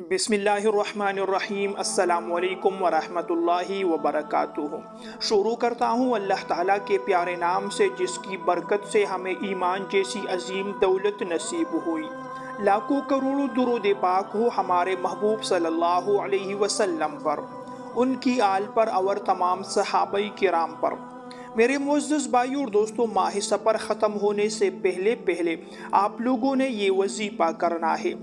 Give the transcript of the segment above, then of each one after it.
بسم اللہ الرحمن الرحیم۔ السلام علیکم ورحمۃ اللہ وبرکاتہ۔ شروع کرتا ہوں اللہ تعالیٰ کے پیارے نام سے جس کی برکت سے ہمیں ایمان جیسی عظیم دولت نصیب ہوئی۔ لاکھوں کروڑوں درود پاک ہو ہمارے محبوب صلی اللہ علیہ وسلم پر، ان کی آل پر اور تمام صحابہ کرام پر۔ میرے معزز بھائیو اور دوستو، ماہ سفر ختم ہونے سے پہلے آپ لوگوں نے یہ وظیفہ کرنا ہے۔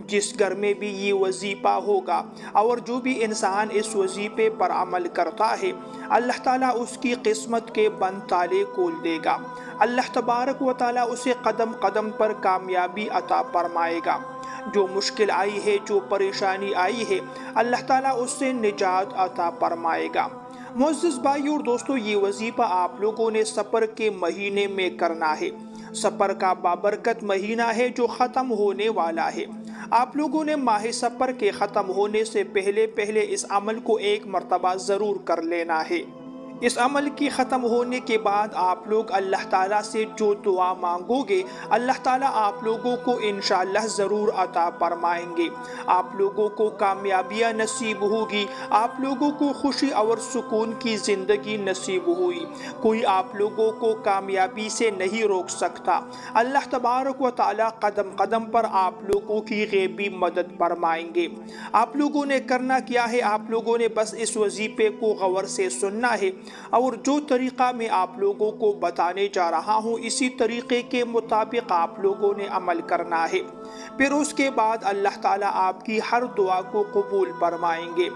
جس گھر میں بھی یہ وظیفہ ہوگا اور جو بھی انسان اس وظیفے پر عمل کرتا ہے، اللہ تعالیٰ اس کی قسمت کے بند تالے کھول دے گا۔ اللہ تبارک و تعالیٰ اسے قدم قدم پر کامیابی عطا فرمائے گا۔ جو مشکل آئی ہے، جو پریشانی آئی ہے، اللہ تعالیٰ اس سے نجات عطا فرمائے گا۔ معزز بھائیو اور دوستو، یہ وظیفہ آپ لوگوں نے سفر کے مہینے میں کرنا ہے۔ سفر کا بابرکت مہینہ ہے جو ختم ہونے والا ہے۔ آپ لوگوں نے ماہ سفر کے ختم ہونے سے پہلے اس عمل کو ایک مرتبہ ضرور کر لینا ہے۔ اس عمل کی ختم ہونے کے بعد آپ لوگ اللہ تعالیٰ سے جو دعا مانگو گے، اللہ تعالیٰ آپ لوگوں کو انشاءاللہ ضرور عطا فرمائیں گے۔ آپ لوگوں کو کامیابیاں نصیب ہوگی، آپ لوگوں کو خوشی اور سکون کی زندگی نصیب ہوئی۔ کوئی آپ لوگوں کو کامیابی سے نہیں روک سکتا۔ اللہ تبارک و تعالیٰ قدم قدم پر آپ لوگوں کی غیبی مدد فرمائیں گے۔ آپ لوگوں نے کرنا کیا ہے؟ آپ لوگوں نے بس اس وظیفے کو غور سے سننا ہے اور جو طریقہ میں آپ لوگوں کو بتانے جا رہا ہوں، اسی طریقے کے مطابق آپ لوگوں نے عمل کرنا ہے۔ پھر اس کے بعد اللہ تعالیٰ آپ کی ہر دعا کو قبول فرمائیں گے۔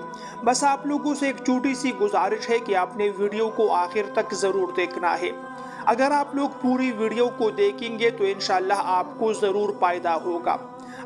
بس آپ لوگوں سے ایک چھوٹی سی گزارش ہے کہ آپ نے ویڈیو کو آخر تک ضرور دیکھنا ہے۔ اگر آپ لوگ پوری ویڈیو کو دیکھیں گے تو انشاءاللہ آپ کو ضرور فائدہ ہوگا۔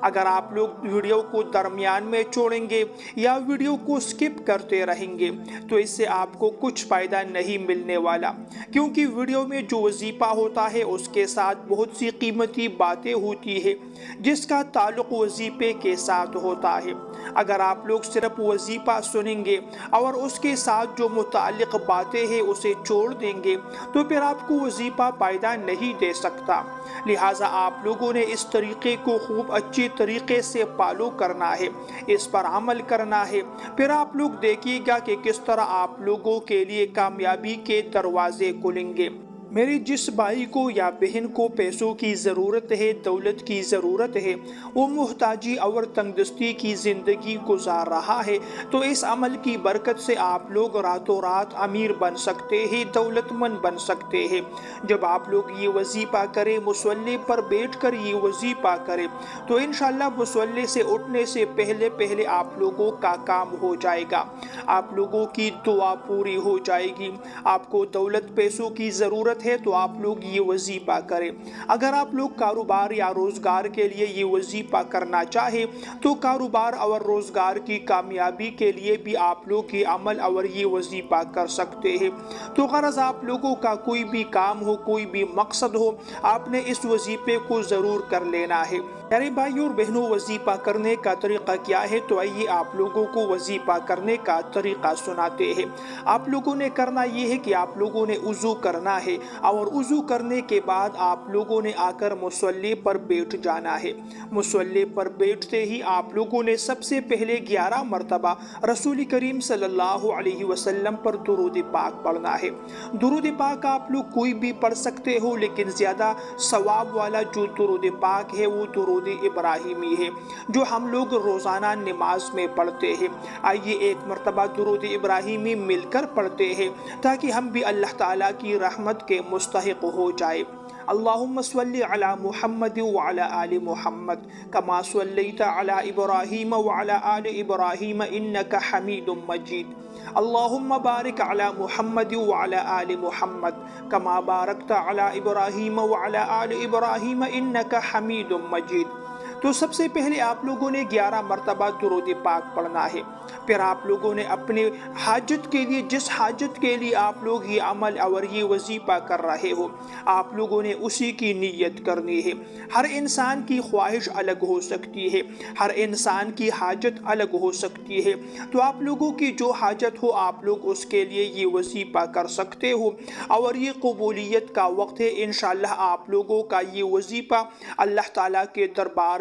اگر آپ لوگ ویڈیو کو درمیان میں چھوڑیں گے یا ویڈیو کو سکپ کرتے رہیں گے تو اس سے آپ کو کچھ فائدہ نہیں ملنے والا، کیونکہ ویڈیو میں جو وظیفہ ہوتا ہے اس کے ساتھ بہت سی قیمتی باتیں ہوتی ہے جس کا تعلق وظیفے کے ساتھ ہوتا ہے۔ اگر آپ لوگ صرف وظیفہ سنیں گے اور اس کے ساتھ جو متعلق باتیں ہیں اسے چھوڑ دیں گے تو پھر آپ کو وظیفہ فائدہ نہیں دے سکتا۔ لہٰذا آپ لوگوں نے اس طریقے کو خوب اچھی طریقے سے فالو کرنا ہے، اس پر عمل کرنا ہے۔ پھر آپ لوگ دیکھیے گا کہ کس طرح آپ لوگوں کے لیے کامیابی کے دروازے کھلیں گے۔ میری جس بھائی کو یا بہن کو پیسوں کی ضرورت ہے، دولت کی ضرورت ہے، وہ محتاجی اور تنگدستی کی زندگی گزار رہا ہے، تو اس عمل کی برکت سے آپ لوگ راتوں رات امیر بن سکتے ہیں، دولت مند بن سکتے ہیں۔ جب آپ لوگ یہ وظیفہ کریں، مصلی پر بیٹھ کر یہ وظیفہ کریں، تو انشاءاللہ مصلی سے اٹھنے سے پہلے آپ لوگوں کا کام ہو جائے گا، آپ لوگوں کی دعا پوری ہو جائے گی۔ آپ کو دولت پیسوں کی ضرورت ہے تو آپ لوگ یہ وظیفہ کریں۔ اگر آپ لوگ کاروبار یا روزگار کے لیے یہ وظیفہ کرنا چاہیں تو کاروبار اور روزگار کی کامیابی کے لیے بھی آپ لوگ یہ عمل اور یہ وظیفہ کر سکتے ہیں۔ تو غرض آپ لوگوں کا کوئی بھی کام ہو، کوئی بھی مقصد ہو، آپ نے اس وظیفے کو ضرور کر لینا ہے۔ میرے بھائیوں اور بہنوں، وظیفہ کرنے کا طریقہ کیا ہے؟ تو آئیے آپ لوگوں کو وظیفہ کرنے کا طریقہ سناتے ہیں۔ آپ لوگوں نے کرنا یہ ہے کہ آپ لوگوں نے وضو کرنا ہے اور وضو کرنے کے بعد آپ لوگوں نے آ کر مصلی پر بیٹھ جانا ہے۔ مصلی پر بیٹھتے ہی آپ لوگوں نے سب سے پہلے 11 مرتبہ رسول کریم صلی اللہ علیہ وسلم پر درود پاک پڑھنا ہے۔ درود پاک آپ لوگ کوئی بھی پڑھ سکتے ہو، لیکن زیادہ ثواب والا جو درود پاک ہے وہ درود ابراہیمی ہے جو ہم لوگ روزانہ نماز میں پڑھتے ہیں۔ آئیے ایک مرتبہ درود ابراہیمی مل کر پڑھتے ہیں تاکہ ہم بھی اللہ تعالیٰ کی رحمت کے مستحق ہو جائے۔ اللہم صلی علی محمد وعلی آل محمد کما صلیت علی ابراہیم وعلی آل ابراہیم انک حمید مجید۔ اللہم بارک علی محمد وعلی آل محمد کما بارکت علی ابراہیم وعلی آل ابراہیم انک حمید مجید۔ تو سب سے پہلے آپ لوگوں نے 11 مرتبہ درود پاک پڑھنا ہے۔ پھر آپ لوگوں نے اپنے حاجت کے لیے، جس حاجت کے لیے آپ لوگ یہ عمل اور یہ وظیفہ کر رہے ہو، آپ لوگوں نے اسی کی نیت کرنی ہے۔ ہر انسان کی خواہش الگ ہو سکتی ہے، ہر انسان کی حاجت الگ ہو سکتی ہے، تو آپ لوگوں کی جو حاجت ہو آپ لوگ اس کے لیے یہ وظیفہ کر سکتے ہو اور یہ قبولیت کا وقت ہے۔ انشاءاللہ آپ لوگوں کا یہ وظیفہ اللہ تعالیٰ کے دربار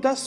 10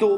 2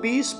20